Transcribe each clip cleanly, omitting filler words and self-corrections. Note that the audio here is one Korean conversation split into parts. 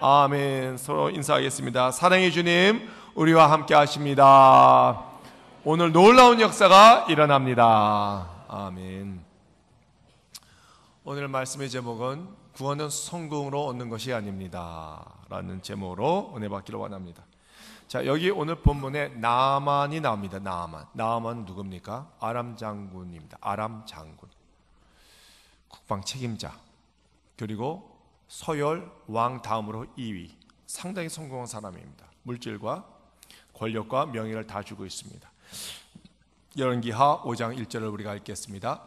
아멘. 서로 인사하겠습니다. 사랑의 주님, 우리와 함께 하십니다. 오늘 놀라운 역사가 일어납니다. 아멘. 오늘 말씀의 제목은 구원은 성공으로 얻는 것이 아닙니다 라는 제목으로 은혜 받기를 원합니다. 자, 여기 오늘 본문에 나아만이 나옵니다. 나아만 누굽니까? 아람 장군입니다. 아람 장군, 국방 책임자, 그리고 서열 왕 다음으로 2위, 상당히 성공한 사람입니다. 물질과 권력과 명예를 다 주고 있습니다. 열왕기하 5장 1절을 우리가 읽겠습니다.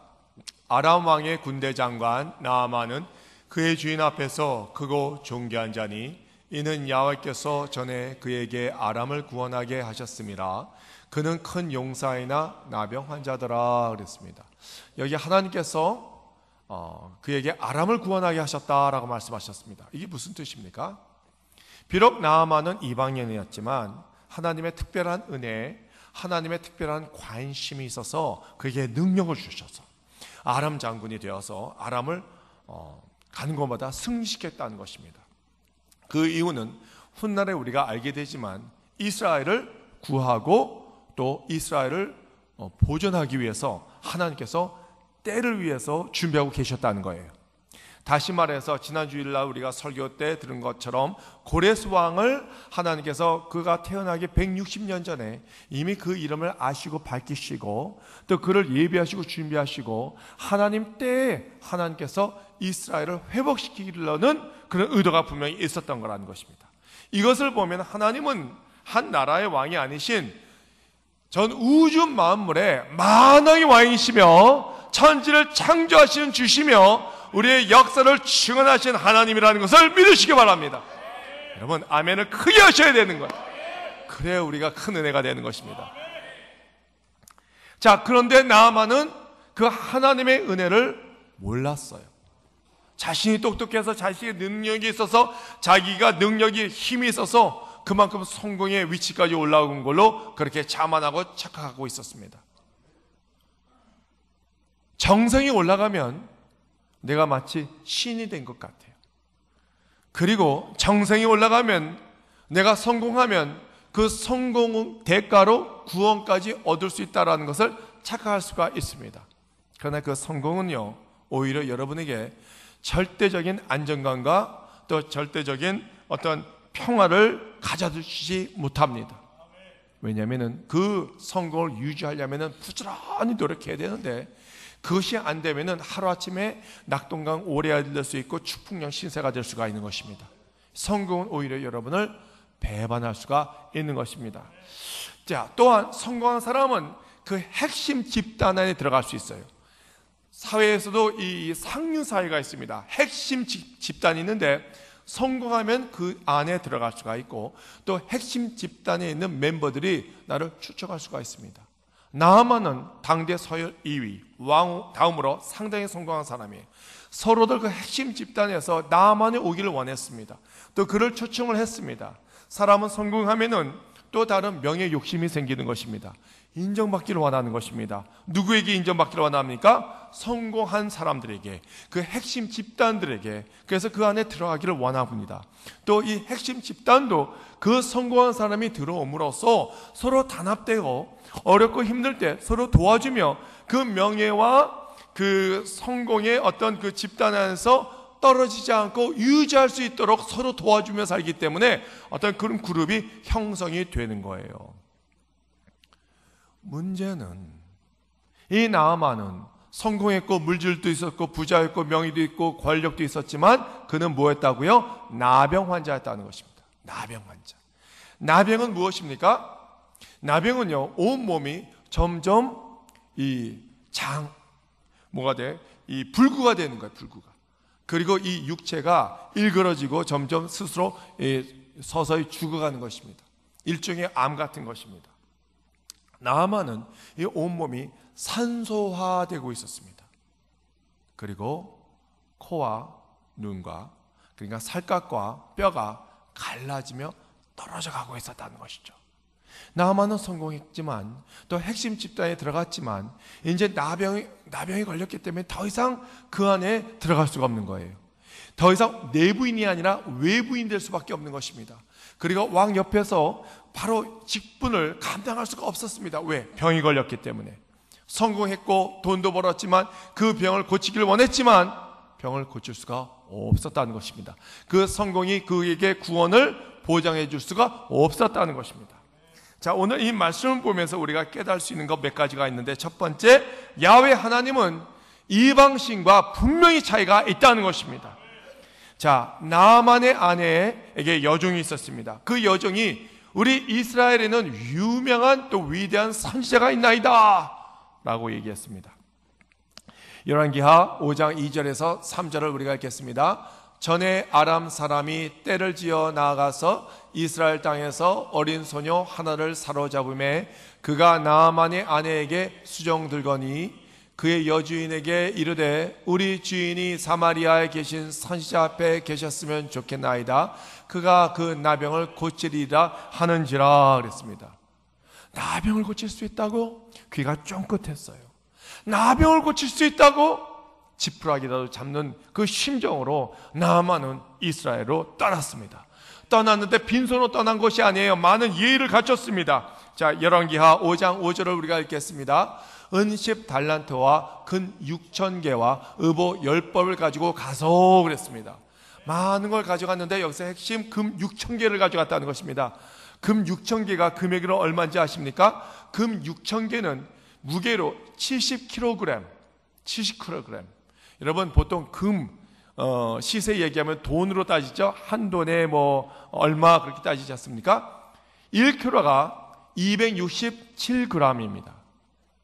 아람 왕의 군대 장관 나아만은 그의 주인 앞에서 크고 존귀한 자니 이는 야훼께서 전에 그에게 아람을 구원하게 하셨음이라. 그는 큰 용사이나 나병 환자더라 그랬습니다. 여기 하나님께서 그에게 아람을 구원하게 하셨다라고 말씀하셨습니다. 이게 무슨 뜻입니까? 비록 나아만은 이방인이었지만 하나님의 특별한 은혜, 하나님의 특별한 관심이 있어서 그에게 능력을 주셔서 아람 장군이 되어서 아람을 가는 곳마다 승리시켰다는 것입니다. 그 이유는 훗날에 우리가 알게 되지만 이스라엘을 구하고 또 이스라엘을 보존하기 위해서 하나님께서 때를 위해서 준비하고 계셨다는 거예요. 다시 말해서 지난 주일날 우리가 설교 때 들은 것처럼 고레스 왕을 하나님께서 그가 태어나기 160년 전에 이미 그 이름을 아시고 밝히시고 또 그를 예비하시고 준비하시고 하나님 때에 하나님께서 이스라엘을 회복시키려는 그런 의도가 분명히 있었던 거라는 것입니다. 이것을 보면 하나님은 한 나라의 왕이 아니신 전 우주 만물의 만왕의 왕이시며 천지를 창조하시는 주시며 우리의 역사를 증언하신 하나님이라는 것을 믿으시기 바랍니다. 여러분, 아멘을 크게 하셔야 되는 거예요. 그래야 우리가 큰 은혜가 되는 것입니다. 자, 그런데 나아만은 그 하나님의 은혜를 몰랐어요. 자신이 똑똑해서 자신의 능력이 있어서 자기가 능력이 힘이 있어서 그만큼 성공의 위치까지 올라온 걸로 그렇게 자만하고 착각하고 있었습니다. 정성이 올라가면 내가 마치 신이 된 것 같아요. 그리고 정성이 올라가면 내가 성공하면 그 성공 대가로 구원까지 얻을 수 있다는 것을 착각할 수가 있습니다. 그러나 그 성공은요, 오히려 여러분에게 절대적인 안정감과 또 절대적인 어떤 평화를 가져주지 못합니다. 왜냐하면 그 성공을 유지하려면 부지런히 노력해야 되는데 그것이 안 되면 하루아침에 낙동강 오래가 될 수 있고 축풍령 신세가 될 수가 있는 것입니다. 성공은 오히려 여러분을 배반할 수가 있는 것입니다. 자, 또한 성공한 사람은 그 핵심 집단 안에 들어갈 수 있어요. 사회에서도 이 상류사회가 있습니다. 핵심 집단이 있는데 성공하면 그 안에 들어갈 수가 있고 또 핵심 집단에 있는 멤버들이 나를 추천할 수가 있습니다. 나아만은 당대 서열 2위, 왕 다음으로 상당히 성공한 사람이에요. 서로들 그 핵심 집단에서 나아만이 오기를 원했습니다. 또 그를 초청을 했습니다. 사람은 성공하면은 또 다른 명예 욕심이 생기는 것입니다. 인정받기를 원하는 것입니다. 누구에게 인정받기를 원합니까? 성공한 사람들에게, 그 핵심 집단들에게. 그래서 그 안에 들어가기를 원합니다. 또 이 핵심 집단도 그 성공한 사람이 들어옴으로써 서로 단합되고 어렵고 힘들 때 서로 도와주며 그 명예와 그 성공의 어떤 그 집단 안에서 떨어지지 않고 유지할 수 있도록 서로 도와주며 살기 때문에 어떤 그런 그룹이 형성이 되는 거예요. 문제는 이 나아만은 성공했고 물질도 있었고 부자였고 명예도 있고 권력도 있었지만 그는 뭐였다고요? 나병 환자였다는 것입니다. 나병 환자. 나병은 무엇입니까? 나병은요, 온몸이 점점 뭐가 돼? 이 불구가 되는 거예요, 불구가. 그리고 이 육체가 일그러지고 점점 스스로 서서히 죽어가는 것입니다. 일종의 암 같은 것입니다. 나아만은 이 온몸이 산소화되고 있었습니다. 그리고 코와 눈과 그러니까 살갗과 뼈가 갈라지며 떨어져 가고 있었다는 것이죠. 나아만은 성공했지만 또 핵심 집단에 들어갔지만 이제 나병이 걸렸기 때문에 더 이상 그 안에 들어갈 수가 없는 거예요. 더 이상 내부인이 아니라 외부인 될 수밖에 없는 것입니다. 그리고 왕 옆에서 바로 직분을 감당할 수가 없었습니다. 왜? 병이 걸렸기 때문에. 성공했고 돈도 벌었지만 그 병을 고치기를 원했지만 병을 고칠 수가 없었다는 것입니다. 그 성공이 그에게 구원을 보장해 줄 수가 없었다는 것입니다. 자, 오늘 이 말씀을 보면서 우리가 깨달을 수 있는 것 몇 가지가 있는데, 첫 번째, 야훼 하나님은 이방신과 분명히 차이가 있다는 것입니다. 자, 나아만의 아내에게 여종이 있었습니다. 그 여종이 우리 이스라엘에는 유명한 또 위대한 선지자가 있나이다 라고 얘기했습니다. 열왕기하 5장 2절에서 3절을 우리가 읽겠습니다. 전에 아람 사람이 떼를 지어 나아가서 이스라엘 땅에서 어린 소녀 하나를 사로잡음에 그가 나아만의 아내에게 수종들거니 그의 여주인에게 이르되 우리 주인이 사마리아에 계신 선지자 앞에 계셨으면 좋겠나이다. 그가 그 나병을 고치리라 하는지라 그랬습니다. 나병을 고칠 수 있다고? 귀가 쫑긋했어요. 나병을 고칠 수 있다고? 지푸라기라도 잡는 그 심정으로 나아만은 이스라엘로 떠났습니다. 떠났는데 빈손으로 떠난 것이 아니에요. 많은 예의를 갖췄습니다. 자, 열왕기하 5장 5절을 우리가 읽겠습니다. 은 10달란트와 근 6,000개와 의복 10벌을 가지고 가서 그랬습니다. 많은 걸 가져갔는데 여기서 핵심 금 6,000개를 가져갔다는 것입니다. 금 6,000개가 금액으로 얼마인지 아십니까? 금 6,000개는 무게로 70kg. 여러분 보통 금 시세 얘기하면 돈으로 따지죠. 한 돈에 뭐 얼마 그렇게 따지지 않습니까? 1kg가 267g입니다.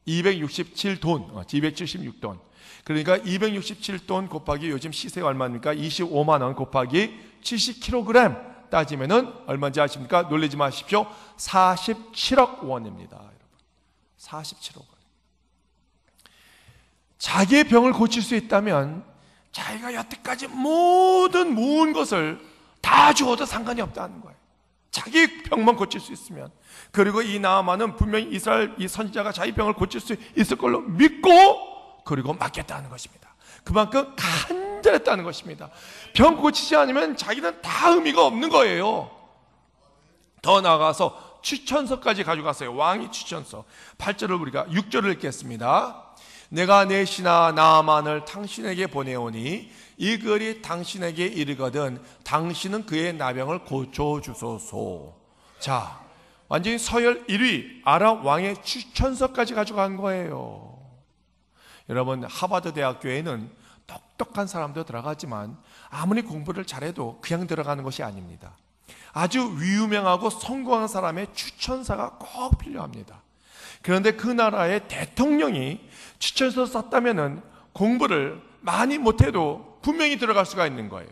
267돈, 276돈. 그러니까 267돈 곱하기 요즘 시세가 얼마입니까? 25만 원 곱하기 70kg 따지면은 얼마인지 아십니까? 놀라지 마십시오. 47억 원입니다. 여러분. 47억 원. 자기의 병을 고칠 수 있다면 자기가 여태까지 모은 것을 다 주어도 상관이 없다는 거예요. 자기 병만 고칠 수 있으면. 그리고 이 나아만은 분명히 이스라엘 이 선지자가 자기 병을 고칠 수 있을 걸로 믿고 그리고 맡겼다는 것입니다. 그만큼 간절했다는 것입니다. 병 고치지 않으면 자기는 다 의미가 없는 거예요. 더 나아가서 추천서까지 가져갔어요. 왕이 추천서. 8절을 우리가 6절을 읽겠습니다. 내가 내 신하 나아만을 당신에게 보내오니 이 글이 당신에게 이르거든 당신은 그의 나병을 고쳐주소서. 자, 완전히 서열 1위 아람 왕의 추천서까지 가져간 거예요. 여러분, 하버드 대학교에는 똑똑한 사람도 들어가지만 아무리 공부를 잘해도 그냥 들어가는 것이 아닙니다. 아주 유명하고 성공한 사람의 추천서가 꼭 필요합니다. 그런데 그 나라의 대통령이 추천서 썼다면은 공부를 많이 못해도 분명히 들어갈 수가 있는 거예요.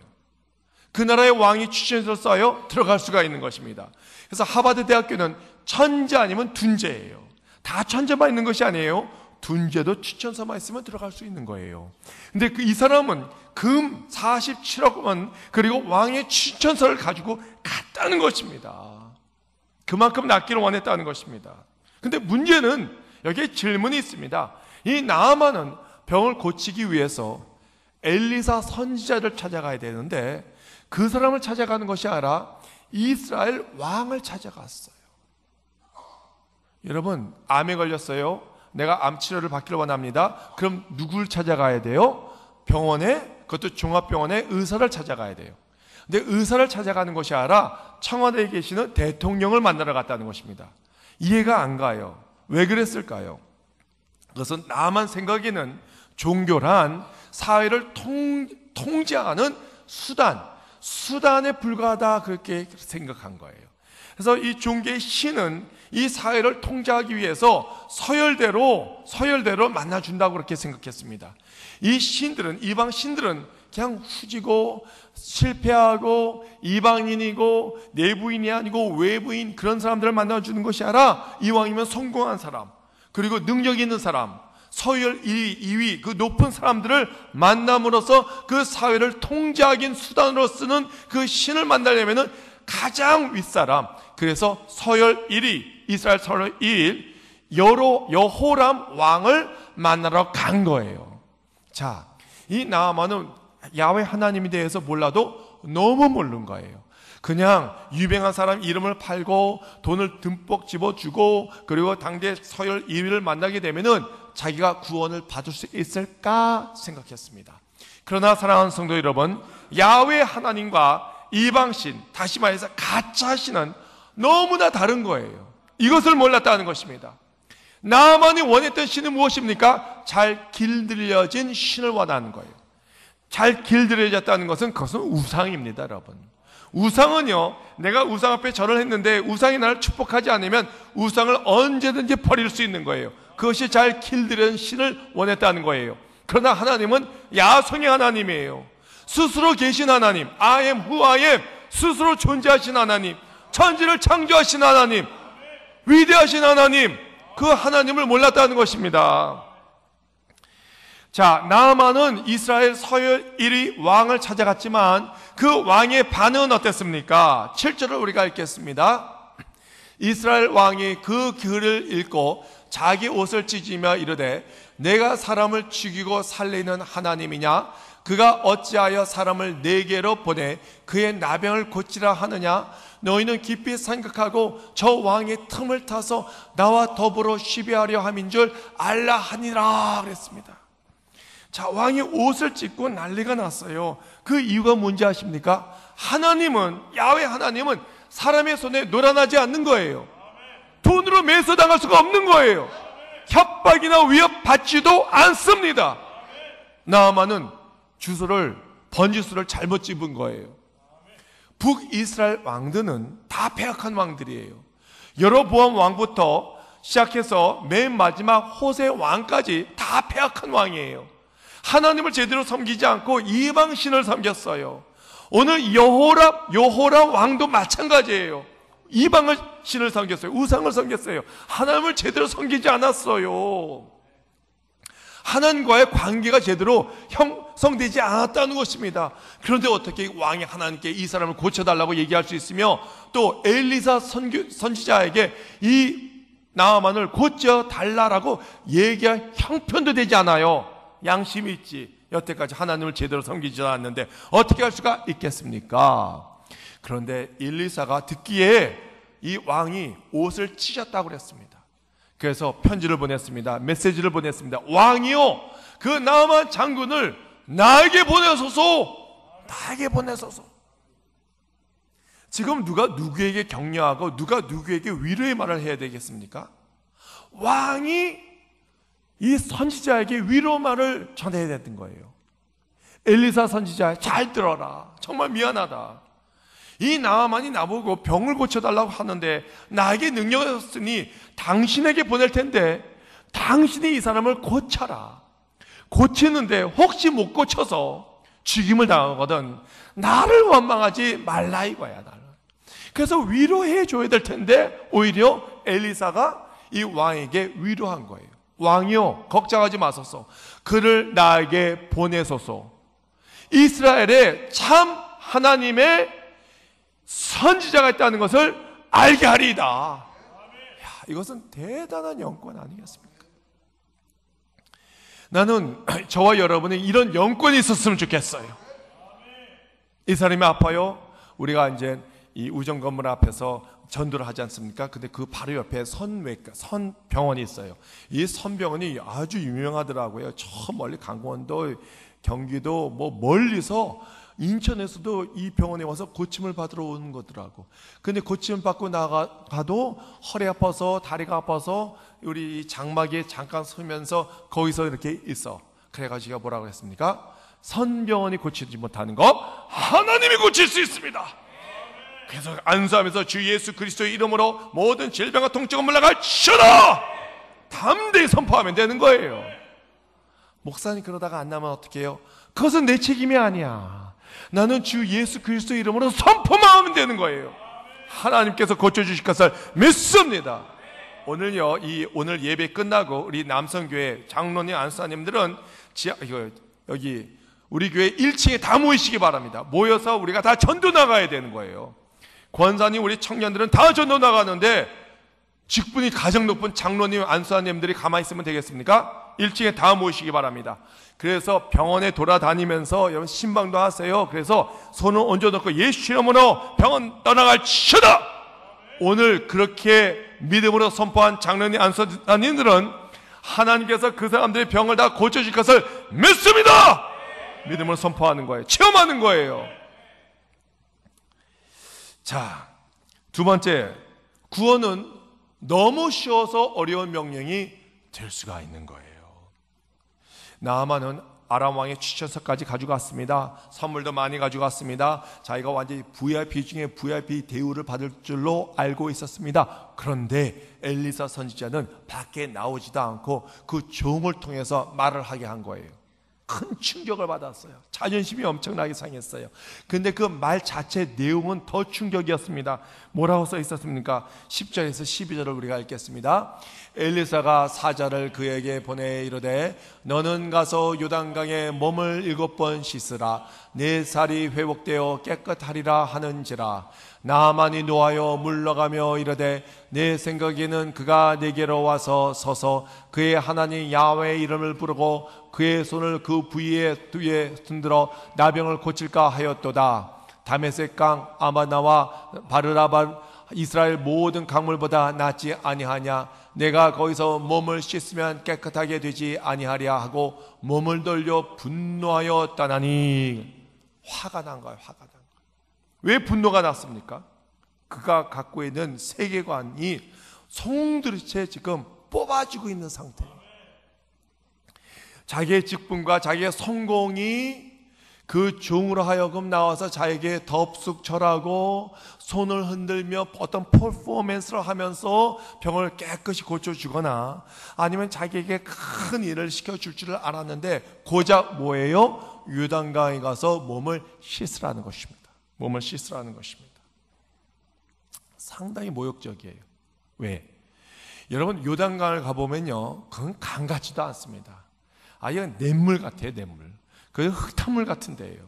그 나라의 왕이 추천서 써요? 들어갈 수가 있는 것입니다. 그래서 하버드 대학교는 천재 아니면 둔재예요. 다 천재만 있는 것이 아니에요. 둔재도 추천서만 있으면 들어갈 수 있는 거예요. 근데 이 사람은 금 47억 원 그리고 왕의 추천서를 가지고 갔다는 것입니다. 그만큼 낫기를 원했다는 것입니다. 근데 문제는 여기에 질문이 있습니다. 이 나아만은 병을 고치기 위해서 엘리사 선지자를 찾아가야 되는데 그 사람을 찾아가는 것이 아니라 이스라엘 왕을 찾아갔어요. 여러분, 암에 걸렸어요. 내가 암 치료를 받기를 원합니다. 그럼 누굴 찾아가야 돼요? 병원에, 그것도 종합병원에 의사를 찾아가야 돼요. 근데 의사를 찾아가는 것이 아니라 청와대에 계시는 대통령을 만나러 갔다는 것입니다. 이해가 안 가요. 왜 그랬을까요? 그것은 나만 생각에는 종교란 사회를 통제하는 수단에 불과하다 그렇게 생각한 거예요. 그래서 이 종교의 신은 이 사회를 통제하기 위해서 서열대로 만나준다고 그렇게 생각했습니다. 이 신들은, 이방 신들은 그냥 후지고 실패하고 이방인이고 내부인이 아니고 외부인 그런 사람들을 만나주는 것이 아니라 이왕이면 성공한 사람 그리고 능력 있는 사람 서열 1위, 2위 그 높은 사람들을 만남으로써 그 사회를 통제하기 수단으로 쓰는 그 신을 만나려면 가장 윗사람, 그래서 서열 1위 이스라엘 서열 1위 여호람 왕을 만나러 간 거예요. 자, 이 나아만은 야훼 하나님에 대해서 몰라도 너무 모르는 거예요. 그냥 유명한 사람 이름을 팔고 돈을 듬뿍 집어주고 그리고 당대 서열 2위를 만나게 되면은 자기가 구원을 받을 수 있을까 생각했습니다. 그러나 사랑하는 성도 여러분, 야훼 하나님과 이방신, 다시 말해서 가짜신은 너무나 다른 거예요. 이것을 몰랐다는 것입니다. 나만이 원했던 신은 무엇입니까? 잘 길들여진 신을 원하는 거예요. 잘 길들여졌다는 것은 그것은 우상입니다, 여러분. 우상은요, 내가 우상 앞에 절을 했는데 우상이 나를 축복하지 않으면 우상을 언제든지 버릴 수 있는 거예요. 그것이 잘 길들여진 신을 원했다는 거예요. 그러나 하나님은 야성의 하나님이에요. 스스로 계신 하나님, I am who I am, 스스로 존재하신 하나님, 천지를 창조하신 하나님, 위대하신 하나님, 그 하나님을 몰랐다는 것입니다. 자, 나아만은 이스라엘 서열 1위 왕을 찾아갔지만 그 왕의 반응은 어땠습니까? 7절을 우리가 읽겠습니다. 이스라엘 왕이 그 글을 읽고 자기 옷을 찢으며 이르되 내가 사람을 죽이고 살리는 하나님이냐? 그가 어찌하여 사람을 내게로 보내 그의 나병을 고치라 하느냐? 너희는 깊이 생각하고 저 왕의 틈을 타서 나와 더불어 시비하려 함인 줄 알라 하니라 그랬습니다. 자, 왕이 옷을 찢고 난리가 났어요. 그 이유가 뭔지 아십니까? 하나님은, 야훼 하나님은 사람의 손에 놀아나지 않는 거예요. 돈으로 매수당할 수가 없는 거예요. 협박이나 위협 받지도 않습니다. 나아만은 번지수를 잘못 집은 거예요. 북이스라엘 왕들은 다 패역한 왕들이에요. 여로보암 왕부터 시작해서 맨 마지막 호세 왕까지 다 패역한 왕이에요. 하나님을 제대로 섬기지 않고 이방신을 섬겼어요. 오늘 여호람 왕도 마찬가지예요. 이방을 신을 섬겼어요. 우상을 섬겼어요. 하나님을 제대로 섬기지 않았어요. 하나님과의 관계가 제대로 형성되지 않았다는 것입니다. 그런데 어떻게 왕이 하나님께 이 사람을 고쳐달라고 얘기할 수 있으며 또 엘리사 선지자에게 이 나아만을 고쳐달라고 얘기할 형편도 되지 않아요. 양심이 있지. 여태까지 하나님을 제대로 섬기지 않았는데 어떻게 할 수가 있겠습니까? 그런데 엘리사가 듣기에 이 왕이 옷을 찢었다고 그랬습니다. 그래서 편지를 보냈습니다. 메시지를 보냈습니다. 왕이요, 그 나아만 장군을 나에게 보내소서. 나에게 보내소서. 지금 누가 누구에게 격려하고 누가 누구에게 위로의 말을 해야 되겠습니까? 왕이 이 선지자에게 위로 말을 전해야 되는 거예요. 엘리사 선지자, 잘 들어라. 정말 미안하다. 이 나아만이 나보고 병을 고쳐달라고 하는데 나에게 능력이 없으니 당신에게 보낼 텐데 당신이 이 사람을 고쳐라. 고치는데 혹시 못 고쳐서 죽임을 당하거든 나를 원망하지 말라 이거야. 나를. 그래서 위로해 줘야 될 텐데 오히려 엘리사가 이 왕에게 위로한 거예요. 왕이요, 걱정하지 마소서. 그를 나에게 보내소서. 이스라엘에 참 하나님의 선지자가 있다는 것을 알게 하리이다. 야, 이것은 대단한 영권 아니겠습니까? 나는 저와 여러분이 이런 영권이 있었으면 좋겠어요. 이 사람이 아파요. 우리가 이제 이 우정 건물 앞에서 전도를 하지 않습니까? 근데 그 바로 옆에 선병원이 있어요. 이 선병원이 아주 유명하더라고요. 저 멀리 강원도, 경기도 뭐 멀리서 인천에서도 이 병원에 와서 고침을 받으러 오는 거더라고. 근데 고침을 받고 나가도 허리 아파서 다리가 아파서 우리 장막에 잠깐 서면서 거기서 이렇게 있어. 그래가지고 뭐라고 했습니까? 선병원이 고치지 못하는 것 하나님이 고칠 수 있습니다. 그래서 안수하면서 주 예수 그리스도의 이름으로 모든 질병과 통증은 물러가시라 담대히 선포하면 되는 거예요. 목사님 그러다가 안 나면 어떻게 해요? 그것은 내 책임이 아니야. 나는 주 예수 그리스도의 이름으로 선포만 하면 되는 거예요. 하나님께서 고쳐주실 것을 믿습니다. 오늘요, 오늘 예배 끝나고 우리 남성교회 장로님, 안수사님들은 여기 우리 교회 1층에 다 모이시기 바랍니다. 모여서 우리가 다 전도 나가야 되는 거예요. 권사님, 우리 청년들은 다 전도 나가는데 직분이 가장 높은 장로님, 안수사님들이 가만히 있으면 되겠습니까? 1층에 다 모이시기 바랍니다. 그래서 병원에 돌아다니면서 여러분 신방도 하세요. 그래서 손을 얹어놓고 예수 이름으로 병원 떠나갈지어다. 오늘 그렇게 믿음으로 선포한 장로님 안수사님들은 하나님께서 그 사람들의 병을 다 고쳐줄 것을 믿습니다. 믿음으로 선포하는 거예요. 체험하는 거예요. 자, 두 번째, 구원은 너무 쉬워서 어려운 명령이 될 수가 있는 거예요. 나아만은 아람 왕의 추천서까지 가져갔습니다. 선물도 많이 가져갔습니다. 자기가 완전히 VIP 중에 VIP 대우를 받을 줄로 알고 있었습니다. 그런데 엘리사 선지자는 밖에 나오지도 않고 그 종을 통해서 말을 하게 한 거예요. 큰 충격을 받았어요. 자존심이 엄청나게 상했어요. 근데 그 말 자체 내용은 더 충격이었습니다. 뭐라고 써 있었습니까? 10절에서 12절을 우리가 읽겠습니다. 엘리사가 사자를 그에게 보내 이르되 너는 가서 요단강에 몸을 7번 씻으라. 내 살이 회복되어 깨끗하리라 하는지라. 나아만이 노하여 물러가며 이르되 내 생각에는 그가 내게로 와서 서서 그의 하나님 야훼의 이름을 부르고 그의 손을 그 부위에 흔들어 나병을 고칠까 하였도다. 다메섹 강 아마나와 바르라발 이스라엘 모든 강물보다 낫지 아니하냐. 내가 거기서 몸을 씻으면 깨끗하게 되지 아니하랴 하고 몸을 돌려 분노하여 떠나니. 화가 난 거예요. 화가 난 거예요. 왜 분노가 났습니까? 그가 갖고 있는 세계관이 송두리째 지금 뽑아지고 있는 상태예요. 자기의 직분과 자기의 성공이 그 종으로 하여금 나와서 자에게 덥석 절하고 손을 흔들며 어떤 퍼포먼스를 하면서 병을 깨끗이 고쳐주거나 아니면 자기에게 큰 일을 시켜줄 줄을 알았는데 고작 뭐예요? 요단강에 가서 몸을 씻으라는 것입니다. 몸을 씻으라는 것입니다. 상당히 모욕적이에요. 왜? 여러분 요단강을 가보면요, 그건 강 같지도 않습니다. 아예 냇물 같아요. 냇물. 그게 흙탕물 같은 데예요.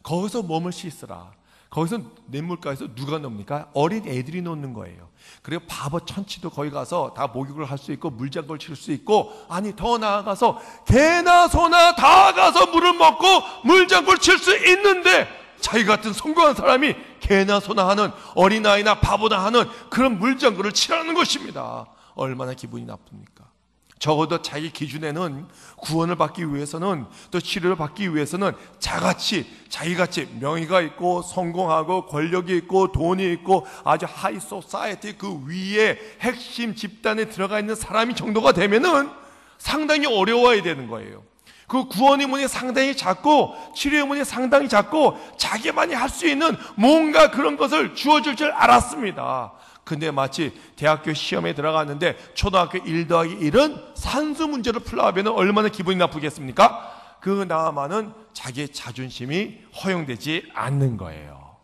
거기서 몸을 씻으라. 거기서 냇물가에서 누가 놉니까? 어린 애들이 놓는 거예요. 그리고 바보 천치도 거기 가서 다 목욕을 할 수 있고 물장구를 칠 수 있고, 아니 더 나아가서 개나 소나 다 가서 물을 먹고 물장구를 칠 수 있는데 자기 같은 성공한 사람이 개나 소나 하는 어린아이나 바보나 하는 그런 물장구를 치라는 것입니다. 얼마나 기분이 나쁩니까? 적어도 자기 기준에는 구원을 받기 위해서는, 또 치료를 받기 위해서는 자기같이 명예가 있고 성공하고 권력이 있고 돈이 있고 아주 하이 소사이어티 그 위에 핵심 집단에 들어가 있는 사람이 정도가 되면은 상당히 어려워야 되는 거예요. 그 구원의 문이 상당히 작고 치료의 문이 상당히 작고 자기만이 할 수 있는 뭔가 그런 것을 주어줄 줄 알았습니다. 근데 마치 대학교 시험에 들어갔는데 초등학교 1 더하기 1은 산수 문제를 풀려면 얼마나 기분이 나쁘겠습니까? 그 나아만은 자기의 자존심이 허용되지 않는 거예요.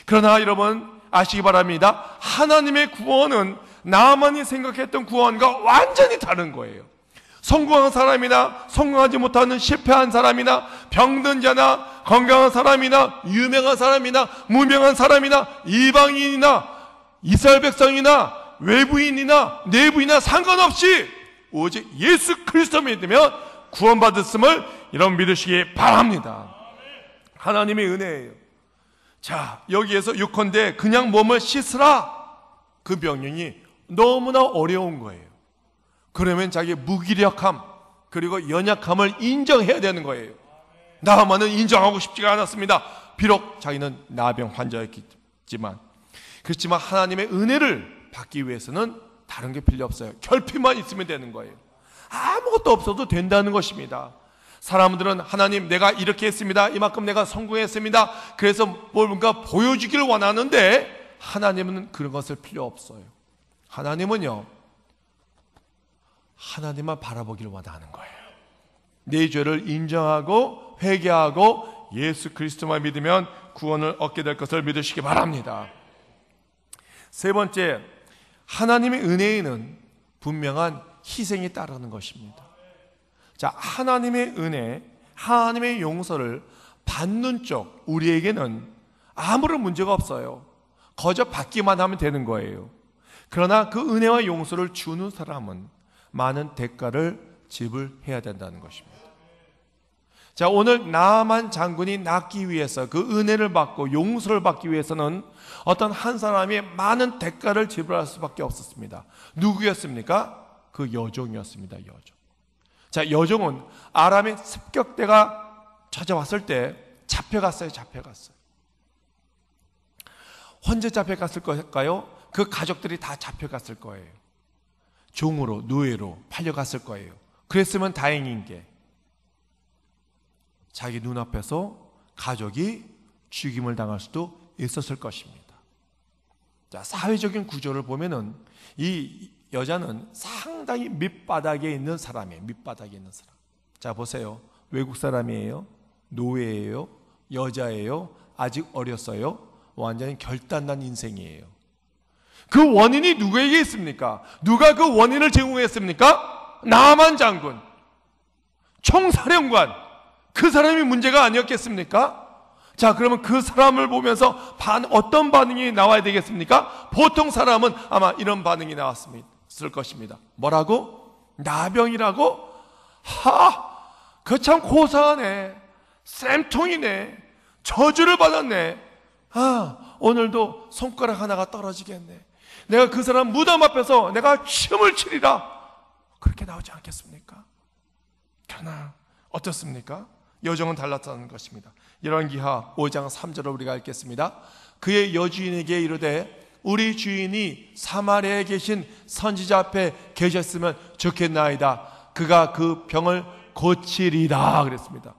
그러나 여러분 아시기 바랍니다. 하나님의 구원은 나만이 생각했던 구원과 완전히 다른 거예요. 성공한 사람이나 성공하지 못하는 실패한 사람이나 병든 자나 건강한 사람이나 유명한 사람이나 무명한 사람이나 이방인이나 이스라엘 백성이나 외부인이나 내부인이나 상관없이 오직 예수 그리스도 믿으면 구원받았음을 여러분 믿으시기 바랍니다. 하나님의 은혜예요. 자, 여기에서 요컨대 그냥 몸을 씻으라, 그 명령이 너무나 어려운 거예요. 그러면 자기의 무기력함 그리고 연약함을 인정해야 되는 거예요. 나아만은 인정하고 싶지가 않았습니다. 비록 자기는 나병 환자였지만. 그렇지만 하나님의 은혜를 받기 위해서는 다른 게 필요 없어요. 결핍만 있으면 되는 거예요. 아무것도 없어도 된다는 것입니다. 사람들은 하나님 내가 이렇게 했습니다. 이만큼 내가 성공했습니다. 그래서 뭔가 보여주기를 원하는데 하나님은 그런 것을 필요 없어요. 하나님은요, 하나님만 바라보기를 원하는 거예요. 내 죄를 인정하고 회개하고 예수 그리스도만 믿으면 구원을 얻게 될 것을 믿으시기 바랍니다. 세 번째, 하나님의 은혜에는 분명한 희생이 따르는 것입니다. 자, 하나님의 은혜, 하나님의 용서를 받는 쪽 우리에게는 아무런 문제가 없어요. 거저 받기만 하면 되는 거예요. 그러나 그 은혜와 용서를 주는 사람은 많은 대가를 지불해야 된다는 것입니다. 자, 오늘 나아만 장군이 낫기 위해서, 그 은혜를 받고 용서를 받기 위해서는 어떤 한 사람이 많은 대가를 지불할 수밖에 없었습니다. 누구였습니까? 그 여종이었습니다. 여종. 자, 여종은 아람의 습격대가 찾아왔을 때 잡혀갔어요. 혼자 잡혀갔을 걸까요? 그 가족들이 다 잡혀갔을 거예요. 종으로, 노예로 팔려갔을 거예요. 그랬으면 다행인 게 자기 눈앞에서 가족이 죽임을 당할 수도 있었을 것입니다. 자, 사회적인 구조를 보면은 이 여자는 상당히 밑바닥에 있는 사람이에요. 밑바닥에 있는 사람. 자, 보세요. 외국 사람이에요. 노예예요. 여자예요. 아직 어렸어요. 완전히 결단난 인생이에요. 그 원인이 누구에게 있습니까? 누가 그 원인을 제공했습니까? 나아만 장군, 총사령관, 그 사람이 문제가 아니었겠습니까? 자, 그러면 그 사람을 보면서 어떤 반응이 나와야 되겠습니까? 보통 사람은 아마 이런 반응이 나왔을 것입니다. 뭐라고? 나병이라고? 그 참 고사하네. 쌤통이네. 저주를 받았네. 오늘도 손가락 하나가 떨어지겠네. 내가 그 사람 무덤 앞에서 내가 춤을 추리라. 그렇게 나오지 않겠습니까? 그러나 어떻습니까? 여종은 달랐다는 것입니다. 열왕기하 5장 3절을 우리가 읽겠습니다. 그의 여주인에게 이르되 우리 주인이 사마리아에 계신 선지자 앞에 계셨으면 좋겠나이다. 그가 그 병을 고치리라 그랬습니다.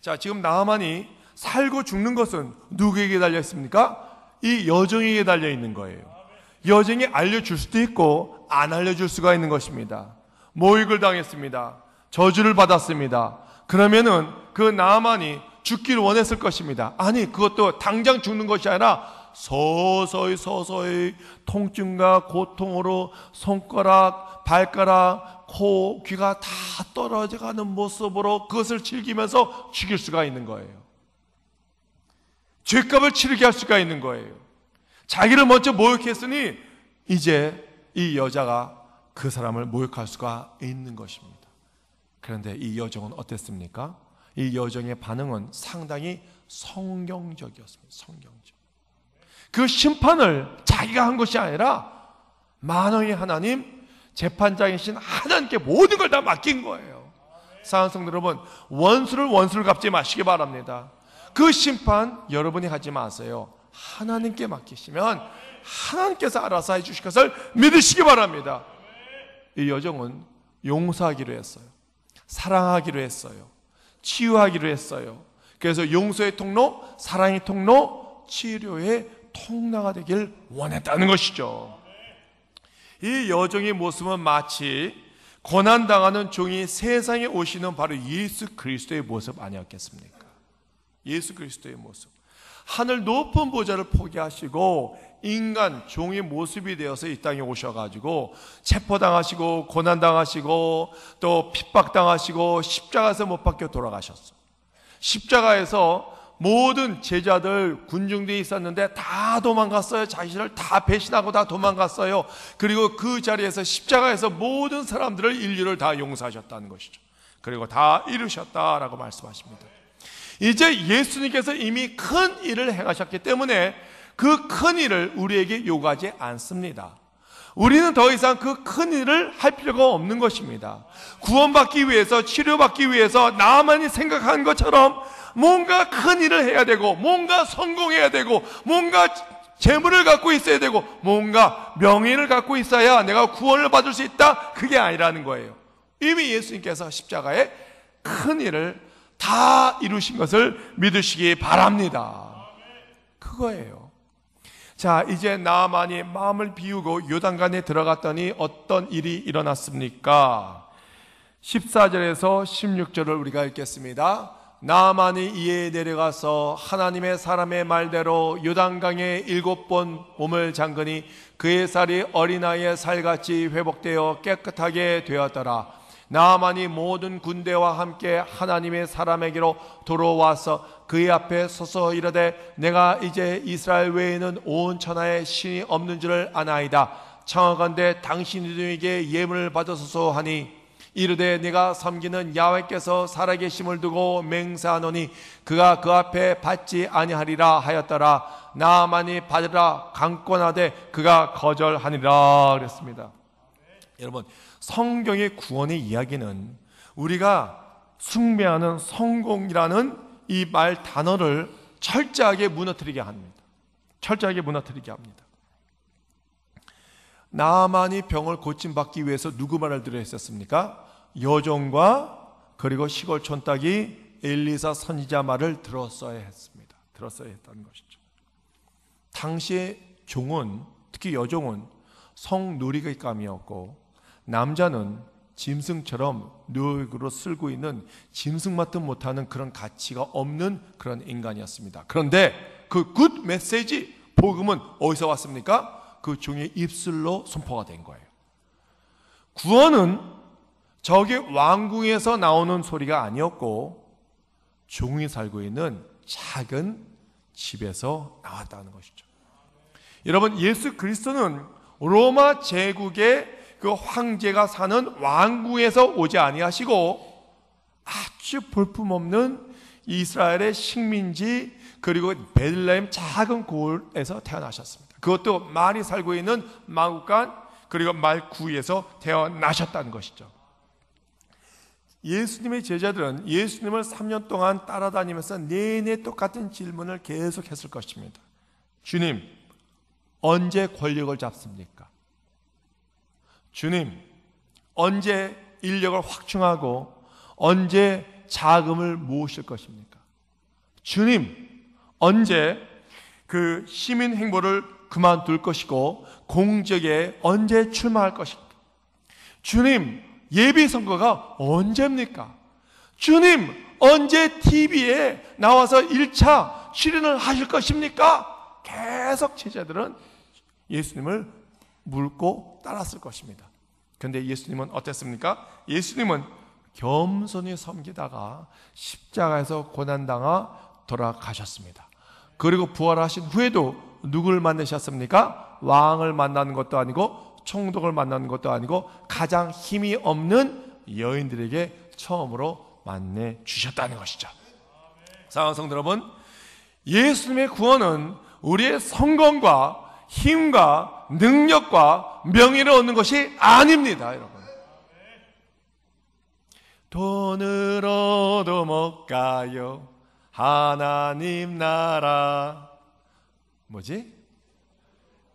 자, 지금 나아만이 살고 죽는 것은 누구에게 달려 있습니까? 이 여종에게 달려 있는 거예요. 여종이 알려줄 수도 있고 안 알려줄 수가 있는 것입니다. 모욕을 당했습니다. 저주를 받았습니다. 그러면은 그 나아만이 죽기를 원했을 것입니다. 아니, 그것도 당장 죽는 것이 아니라 서서히 통증과 고통으로 손가락, 발가락, 코, 귀가 다 떨어져가는 모습으로 그것을 즐기면서 죽일 수가 있는 거예요. 죄값을 치르게 할 수가 있는 거예요. 자기를 먼저 모욕했으니 이제 이 여자가 그 사람을 모욕할 수가 있는 것입니다. 그런데 이 여종은 어땠습니까? 이 여종의 반응은 상당히 성경적이었습니다. 성경적. 그 심판을 자기가 한 것이 아니라 만왕의 하나님, 재판장이신 하나님께 모든 걸 다 맡긴 거예요. 사랑하는 성도 여러분, 원수를 갚지 마시기 바랍니다. 그 심판 여러분이 하지 마세요. 하나님께 맡기시면 하나님께서 알아서 해주실 것을 믿으시기 바랍니다. 이 여종은 용서하기로 했어요. 사랑하기로 했어요. 치유하기로 했어요. 그래서 용서의 통로, 사랑의 통로, 치료의 통로가 되길 원했다는 것이죠. 이 여종의 모습은 마치 고난당하는 종이 세상에 오시는 바로 예수 그리스도의 모습 아니었겠습니까? 예수 그리스도의 모습. 하늘 높은 보좌를 포기하시고 인간 종의 모습이 되어서 이 땅에 오셔가지고 체포당하시고 고난당하시고 또 핍박당하시고 십자가에서 못 박혀 돌아가셨어. 십자가에서 모든 제자들, 군중들이 있었는데 다 도망갔어요. 자신을 다 배신하고 다 도망갔어요. 그리고 그 자리에서 십자가에서 모든 사람들을, 인류를 다 용서하셨다는 것이죠. 그리고 다 이루셨다라고 말씀하십니다. 이제 예수님께서 이미 큰 일을 행하셨기 때문에 그 큰 일을 우리에게 요구하지 않습니다. 우리는 더 이상 그 큰 일을 할 필요가 없는 것입니다. 구원받기 위해서, 치료받기 위해서 나만이 생각한 것처럼 뭔가 큰 일을 해야 되고, 뭔가 성공해야 되고, 뭔가 재물을 갖고 있어야 되고, 뭔가 명예를 갖고 있어야 내가 구원을 받을 수 있다, 그게 아니라는 거예요. 이미 예수님께서 십자가에 큰 일을 다 이루신 것을 믿으시기 바랍니다. 그거예요. 자, 이제 나아만이 마음을 비우고 요단강에 들어갔더니 어떤 일이 일어났습니까? 14절에서 16절을 우리가 읽겠습니다. 나아만이 이에 내려가서 하나님의 사람의 말대로 요단강에 7번 몸을 잠그니 그의 살이 어린아이의 살같이 회복되어 깨끗하게 되었더라. 나아만이 모든 군대와 함께 하나님의 사람에게로 돌아와서 그의 앞에 서서 이르되 내가 이제 이스라엘 외에는 온 천하에 신이 없는 줄을 아나이다. 청하건대 당신들에게 예물을 받으소서 하니 이르되 네가 섬기는 야훼께서 살아계심을 두고 맹세하노니 그가 그 앞에 받지 아니하리라 하였더라. 나만이 받으라 강권하되 그가 거절하니라 그랬습니다. 여러분, 성경의 구원의 이야기는 우리가 숭배하는 성공이라는 이 말 단어를 철저하게 무너뜨리게 합니다. 철저하게 무너뜨리게 합니다. 나만이 병을 고침받기 위해서 누구 말을 들어야 했었습니까? 여종과 그리고 시골 촌딱이 엘리사 선지자 말을 들었어야 했습니다. 들었어야 했다는 것이죠. 당시의 종은, 특히 여종은 성놀이감이었고 남자는 짐승처럼 노역으로 쓸고 있는 짐승만도 못하는 그런 가치가 없는 그런 인간이었습니다. 그런데 그 굿 메시지, 복음은 어디서 왔습니까? 그 종의 입술로 선포가 된 거예요. 구원은 저기 왕궁에서 나오는 소리가 아니었고 종이 살고 있는 작은 집에서 나왔다는 것이죠. 여러분, 예수 그리스도는 로마 제국의 그 황제가 사는 왕궁에서 오지 아니하시고 아주 볼품없는 이스라엘의 식민지 그리고 베들레헴 작은 고을에서 태어나셨습니다. 그것도 말이 살고 있는 마구간 그리고 말구에서 태어나셨다는 것이죠. 예수님의 제자들은 예수님을 3년 동안 따라다니면서 내내 똑같은 질문을 계속 했을 것입니다. 주님, 언제 권력을 잡습니까? 주님, 언제 인력을 확충하고 언제 자금을 모으실 것입니까? 주님, 언제 그 시민 행보를 그만둘 것이고 공적에 언제 출마할 것입니까? 주님, 예비 선거가 언제입니까? 주님, 언제 TV에 나와서 1차 출연을 하실 것입니까? 계속 제자들은 예수님을 묻고 따랐을 것입니다. 그런데 예수님은 어땠습니까? 예수님은 겸손히 섬기다가 십자가에서 고난당하 돌아가셨습니다. 그리고 부활하신 후에도 누구를 만나셨습니까? 왕을 만나는 것도 아니고 총독을 만나는 것도 아니고 가장 힘이 없는 여인들에게 처음으로 만나 주셨다는 것이죠. 사랑하는 성도 여러분, 예수님의 구원은 우리의 성공과 힘과 능력과 명예를 얻는 것이 아닙니다, 여러분. 돈으로도 못 가요, 하나님 나라. 뭐지?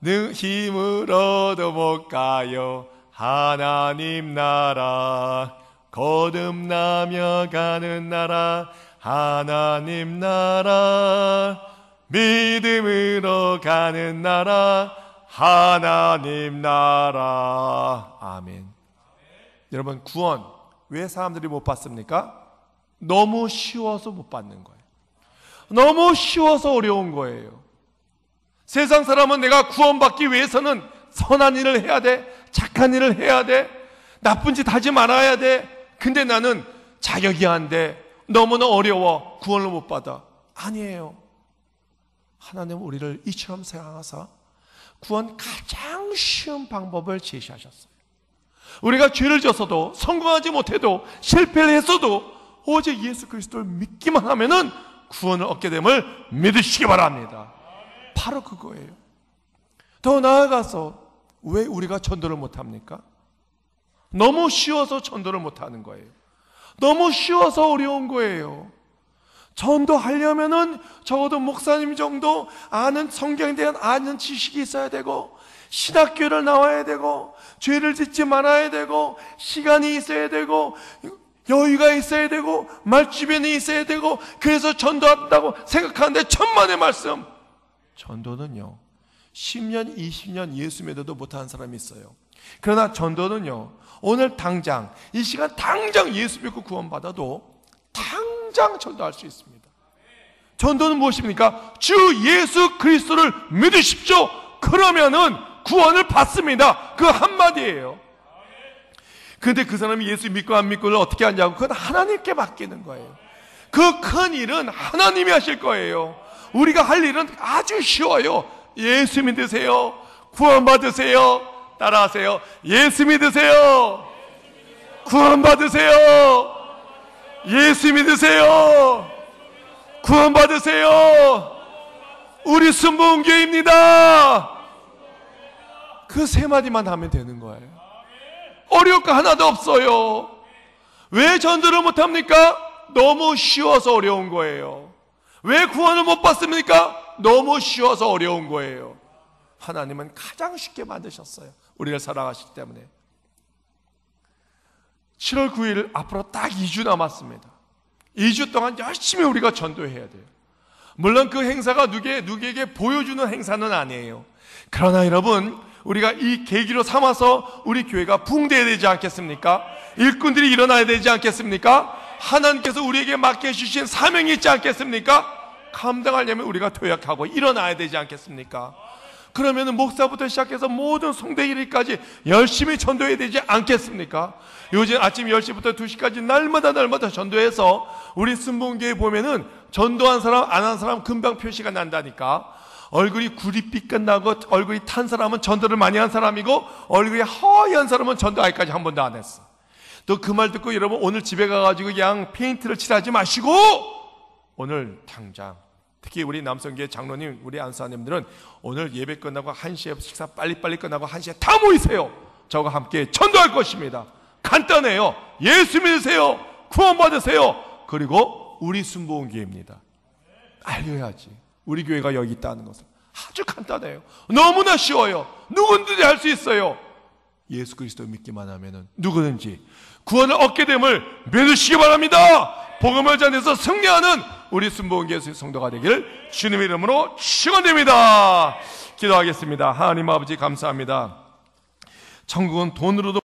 힘으로도 못 가요, 하나님 나라. 거듭나며 가는 나라, 하나님 나라. 믿음으로 가는 나라, 하나님 나라. 아멘. 여러분, 구원 왜 사람들이 못 받습니까? 너무 쉬워서 못 받는 거예요. 너무 쉬워서 어려운 거예요. 세상 사람은 내가 구원받기 위해서는 선한 일을 해야 돼, 착한 일을 해야 돼, 나쁜 짓 하지 말아야 돼. 근데 나는 자격이 안 돼, 너무나 어려워, 구원을 못 받아. 아니에요. 하나님은 우리를 이처럼 생각하사 구원 가장 쉬운 방법을 제시하셨어요. 우리가 죄를 졌어도, 성공하지 못해도, 실패를 했어도 오직 예수 그리스도를 믿기만 하면은 구원을 얻게 됨을 믿으시기 바랍니다. 바로 그거예요. 더 나아가서 왜 우리가 전도를 못합니까? 너무 쉬워서 전도를 못하는 거예요. 너무 쉬워서 어려운 거예요. 전도하려면은 적어도 목사님 정도 아는, 성경에 대한 아는 지식이 있어야 되고, 신학교를 나와야 되고, 죄를 짓지 말아야 되고, 시간이 있어야 되고, 여유가 있어야 되고, 말주변이 있어야 되고, 그래서 전도한다고 생각하는데 천만의 말씀. 전도는요, 10년, 20년 예수 믿어도 못하는 사람이 있어요. 그러나 전도는요, 오늘 당장, 이 시간 당장 예수 믿고 구원받아도 당장 전도할 수 있습니다. 전도는 무엇입니까? 주 예수 그리스도를 믿으십시오. 그러면은 구원을 받습니다. 그 한마디예요. 근데 그 사람이 예수 믿고 안 믿고를 어떻게 하냐고, 그건 하나님께 맡기는 거예요. 그 큰 일은 하나님이 하실 거예요. 우리가 할 일은 아주 쉬워요. 예수 믿으세요. 구원 받으세요. 따라하세요. 예수 믿으세요. 구원받으세요. 예수 믿으세요. 구원받으세요. 우리 순복음교회입니다. 그 세 마디만 하면 되는 거예요. 어려울 거 하나도 없어요. 왜 전도를 못합니까? 너무 쉬워서 어려운 거예요. 왜 구원을 못 받습니까? 너무 쉬워서 어려운 거예요. 하나님은 가장 쉽게 만드셨어요. 우리를 사랑하시기 때문에. 7월 9일 앞으로 딱 2주 남았습니다. 2주 동안 열심히 우리가 전도해야 돼요. 물론 그 행사가 누구에게 보여주는 행사는 아니에요. 그러나 여러분, 우리가 이 계기로 삼아서 우리 교회가 붕대해야 되지 않겠습니까? 일꾼들이 일어나야 되지 않겠습니까? 하나님께서 우리에게 맡겨주신 사명이 있지 않겠습니까? 감당하려면 우리가 도약하고 일어나야 되지 않겠습니까? 그러면 목사부터 시작해서 모든 성대 일까지 열심히 전도해야 되지 않겠습니까? 요즘 아침 10시부터 2시까지 날마다 전도해서 우리 순복음교회 보면은 전도한 사람 안 한 사람 금방 표시가 난다니까. 얼굴이 구릿빛 끝나고 얼굴이 탄 사람은 전도를 많이 한 사람이고, 얼굴이 허연 사람은 전도 아직까지 한 번도 안 했어. 또 그 말 듣고 여러분 오늘 집에 가가지고 그냥 페인트를 칠하지 마시고 오늘 당장, 특히 우리 남성교회 장로님, 우리 안수사님들은 오늘 예배 끝나고 1시에 식사 빨리빨리 끝나고 1시에 다 모이세요. 저와 함께 전도할 것입니다. 간단해요. 예수 믿으세요. 구원받으세요. 그리고 우리 순복음교회입니다. 알려야지. 우리 교회가 여기 있다는 것을. 아주 간단해요. 너무나 쉬워요. 누구든지 할 수 있어요. 예수 그리스도 믿기만 하면은 누구든지 구원을 얻게 됨을 믿으시기 바랍니다. 복음을 전해서 승리하는 우리 순복음교회 성도가 되기를 주님의 이름으로 축원드립니다. 기도하겠습니다. 하나님 아버지 감사합니다. 천국은 돈으로도